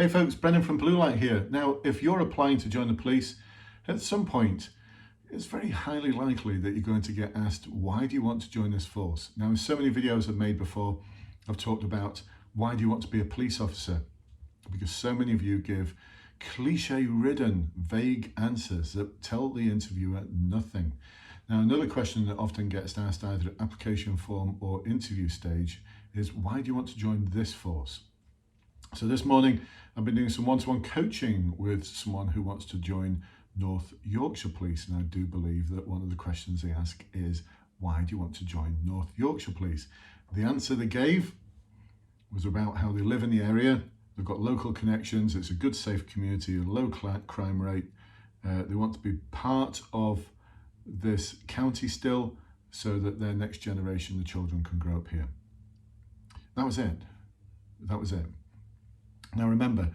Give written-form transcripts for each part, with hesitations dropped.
Hey folks, Brendan from Bluelight here. Now, if you're applying to join the police, at some point, it's very highly likely that you're going to get asked, why do you want to join this force? Now, in so many videos I've made before, I've talked about why do you want to be a police officer? Because so many of you give cliche-ridden, vague answers that tell the interviewer nothing. Now, another question that often gets asked either at application form or interview stage is, why do you want to join this force? So this morning, I've been doing some one-to-one coaching with someone who wants to join North Yorkshire Police. And I do believe that one of the questions they ask is, why do you want to join North Yorkshire Police? The answer they gave was about how they live in the area. They've got local connections. It's a good, safe community, a low crime rate. They want to be part of this county still so that their next generation, the children, can grow up here. That was it. That was it. Now remember,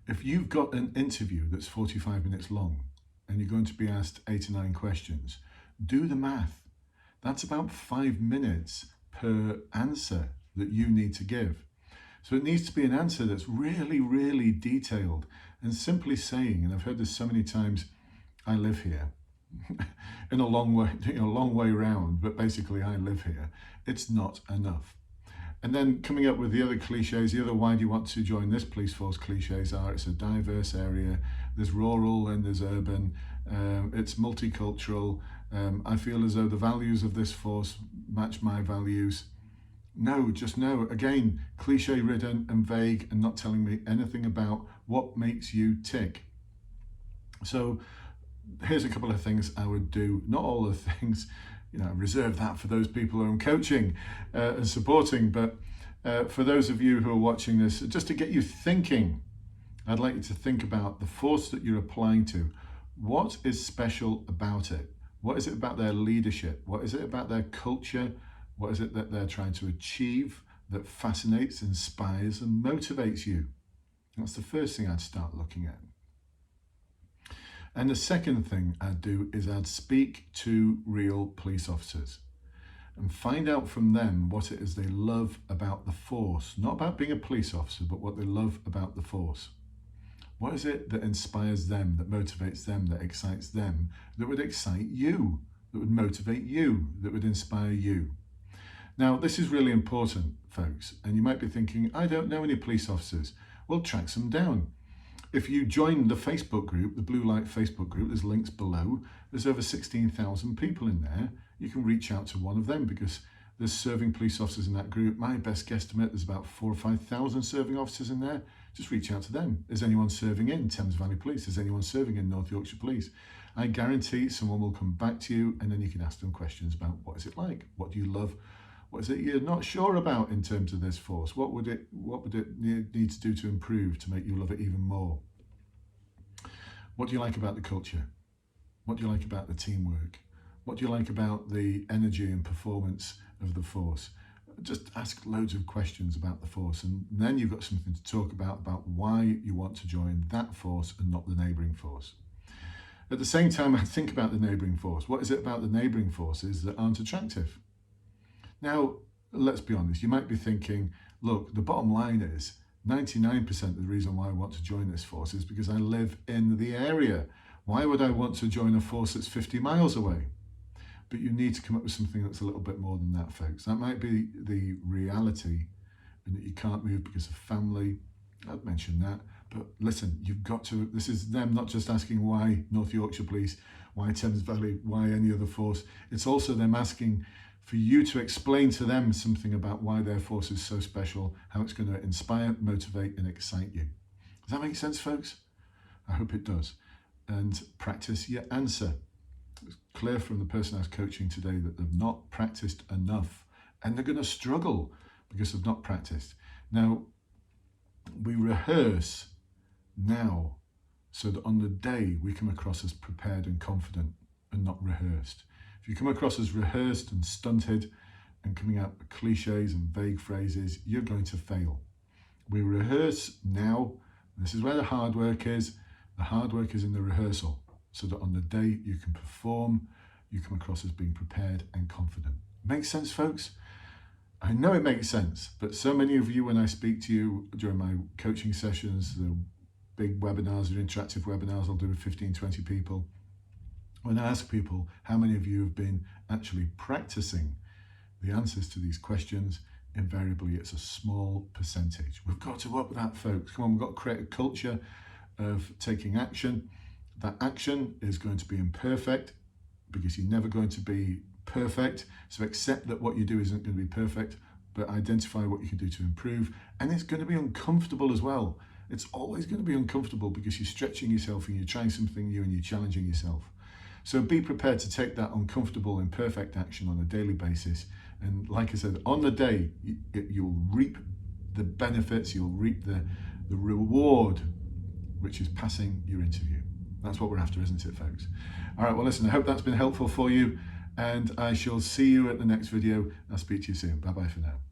if you've got an interview that's 45 minutes long and you're going to be asked 8 or 9 questions, do the math. That's about 5 minutes per answer that you need to give. So it needs to be an answer that's really, really detailed, and simply saying, and I've heard this so many times, I live here, in a long way round, but basically I live here, it's not enough. And then coming up with the other cliches, the other why do you want to join this police force cliches are, it's a diverse area, there's rural and there's urban, it's multicultural, I feel as though the values of this force match my values. No, just no. Again, cliche ridden and vague and not telling me anything about what makes you tick. So here's a couple of things I would do, not all the things, reserve that for those people who I'm coaching and supporting, but for those of you who are watching this, just to get you thinking, I'd like you to think about the force that you're applying to. What is special about it? What is it about their leadership? What is it about their culture? What is it that they're trying to achieve that fascinates, inspires, and motivates you? That's the first thing I'd start looking at. And the second thing I'd do is I'd speak to real police officers and find out from them what it is they love about the force. Not about being a police officer, but what they love about the force. What is it that inspires them, that motivates them, that excites them, that would excite you, that would motivate you, that would inspire you? Now, this is really important, folks, and you might be thinking, I don't know any police officers. Well, track them down. If you join the Facebook group, the Bluelight Facebook group, there's links below. There's over 16,000 people in there. You can reach out to one of them because there's serving police officers in that group. My best guesstimate, there's about 4,000 or 5,000 serving officers in there. Just reach out to them. Is anyone serving in Thames Valley Police? Is anyone serving in North Yorkshire Police? I guarantee someone will come back to you, and then you can ask them questions about what is it like? What do you love? What is it you're not sure about in terms of this force? What would it need to do to improve to make you love it even more? What do you like about the culture? What do you like about the teamwork? What do you like about the energy and performance of the force? Just ask loads of questions about the force, and then you've got something to talk about why you want to join that force and not the neighbouring force. At the same time, I think about the neighbouring force. What is it about the neighbouring forces that aren't attractive? Now, let's be honest, you might be thinking, look, the bottom line is 99% of the reason why I want to join this force is because I live in the area. Why would I want to join a force that's 50 miles away? But you need to come up with something that's a little bit more than that, folks. That might be the reality, and that you can't move because of family. I'd mention that. But listen, you've got to, this is them not just asking why North Yorkshire Police, why Thames Valley, why any other force. It's also them asking for you to explain to them something about why their force is so special, how it's going to inspire, motivate, and excite you. Does that make sense, folks? I hope it does. And practice your answer. It's clear from the person I was coaching today that they've not practiced enough, and they're going to struggle because they've not practiced. Now, we rehearse now so that on the day we come across as prepared and confident and not rehearsed. If you come across as rehearsed and stunted and coming out with cliches and vague phrases, you're going to fail. We rehearse now. This is where the hard work is. The hard work is in the rehearsal, so that on the day you can perform, you come across as being prepared and confident. Makes sense, folks? I know it makes sense, but so many of you, when I speak to you during my coaching sessions, the big webinars or interactive webinars I'll do with 15, 20 people. When I ask people, how many of you have been actually practicing the answers to these questions, invariably it's a small percentage. We've got to up that, folks. Come on, we've got to create a culture of taking action. That action is going to be imperfect because you're never going to be perfect. So accept that what you do isn't going to be perfect, but identify what you can do to improve. And it's going to be uncomfortable as well. It's always going to be uncomfortable because you're stretching yourself and you're trying something new and you're challenging yourself. So be prepared to take that uncomfortable, imperfect action on a daily basis. And like I said, on the day, you'll reap the benefits, you'll reap the reward, which is passing your interview. That's what we're after, isn't it, folks? All right, well, listen, I hope that's been helpful for you, and I shall see you at the next video. I'll speak to you soon. Bye-bye for now.